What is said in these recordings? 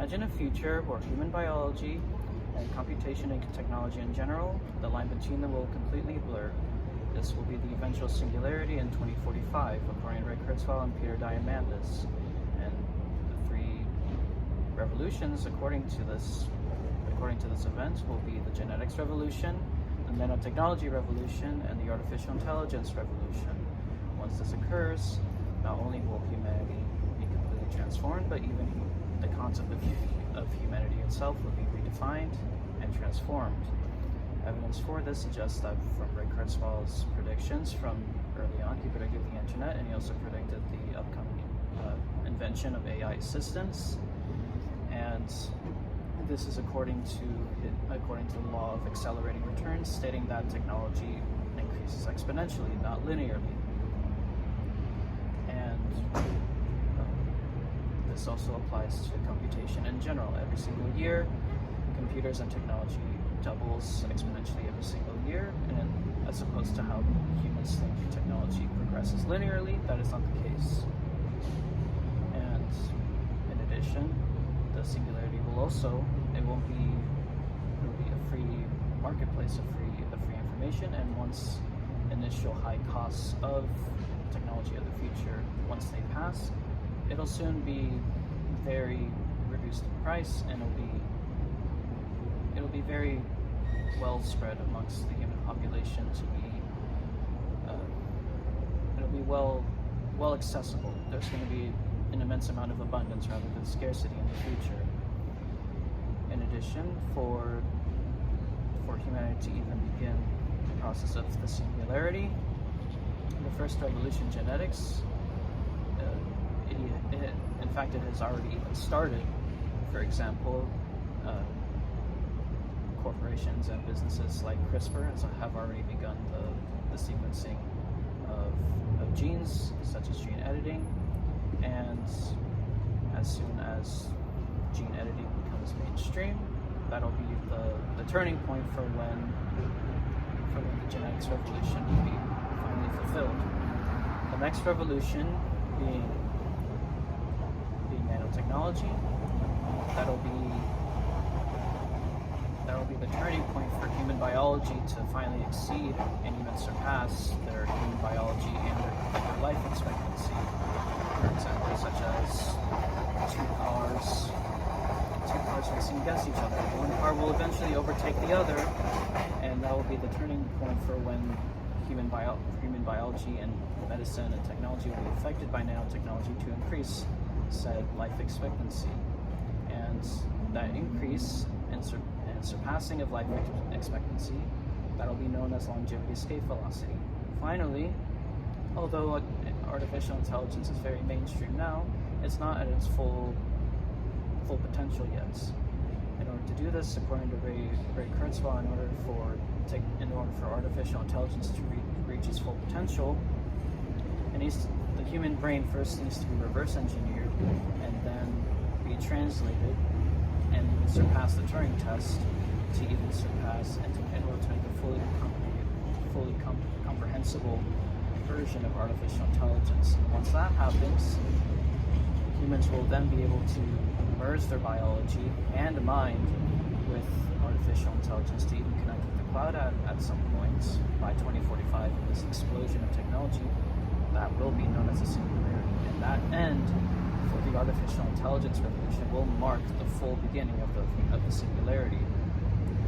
Imagine a future where human biology and computation and technology in general, the line between them will completely blur. This will be the eventual singularity in 2045, according to Ray Kurzweil and Peter Diamandis. And the three revolutions, according to this event, will be the genetics revolution, the nanotechnology revolution, and the artificial intelligence revolution. Once this occurs, not only will humanity be completely transformed, but even the concept of humanity itself will be redefined and transformed. Evidence for this suggests that from Ray Kurzweil's predictions from early on, he predicted the internet, and he also predicted the upcoming invention of AI assistants. And this is according to the law of accelerating returns, stating that technology increases exponentially, not linearly. And this also applies to computation in general. Every single year, computers and technology doubles exponentially every single year, and as opposed to how humans think technology progresses linearly, that is not the case. And in addition, the singularity will also, it will be a free marketplace of free information, and once initial high costs of technology of the future, once they pass, it'll soon be very reduced in price, and it'll be very well spread amongst the human population to be it'll be well accessible. There's going to be an immense amount of abundance rather than scarcity in the future. In addition, for humanity to even begin the process of the singularity, the first revolution, genetics, in fact, it has already even started. For example, corporations and businesses like CRISPR have already begun the sequencing of genes, such as gene editing, and as soon as gene editing becomes mainstream, that'll be the turning point for when the genetics revolution will be finally fulfilled. The next revolution being nanotechnology, that'll be the turning point for human biology to finally exceed and even surpass their human biology and their life expectancy. For example, such as two cars racing against each other. One car will eventually overtake the other, and that will be the turning point for when human biology and medicine and technology will be affected by nanotechnology to increase said life expectancy. And that increase and surpassing of life expectancy, that'll be known as longevity escape velocity. Finally, although artificial intelligence is very mainstream now, it's not at its full potential yet. In order to do this, according to Ray Kurzweil, in order for artificial intelligence to reach its full potential, the human brain first needs to be reverse engineered and then be translated and even surpass the Turing test to even surpass and in order to make a fully comprehensible version of artificial intelligence. And once that happens, humans will then be able to merge their biology and mind with artificial intelligence to even connect with the cloud at some point by 2045. In this explosion of technology, that will be known as a singularity. And that end for the artificial intelligence revolution will mark the full beginning of the singularity.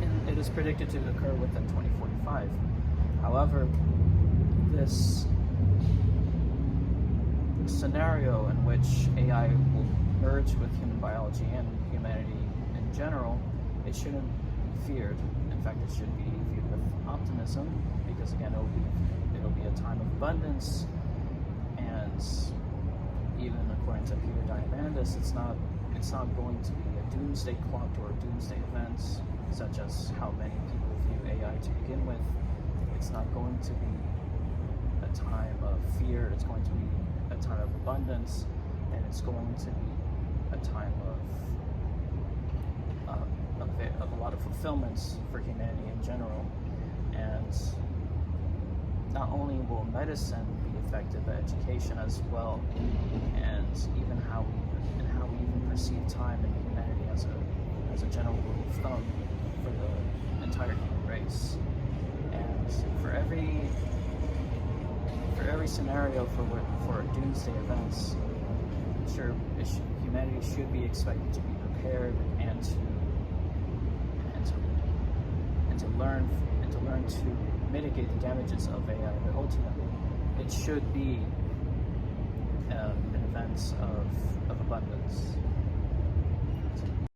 And it is predicted to occur within 2045. However, this scenario in which AI will merge with human biology and humanity in general, it shouldn't be feared. In fact, it should be viewed with optimism, because again, it'll be a time of abundance, and even according to Peter Diamandis, it's not going to be a doomsday clock or a doomsday event, such as how many people view AI to begin with. It's not going to be a time of fear. It's going to be a time of abundance, and it's going to be a time of a lot of fulfillments for humanity in general. And not only will medicine be affected, but education as well, and even how we even perceive time in humanity as a general rule of thumb for the entire human race. And for every scenario for doomsday events, humanity should be expected to be prepared and to learn to mitigate the damages of AI. But ultimately, it should be an event of abundance.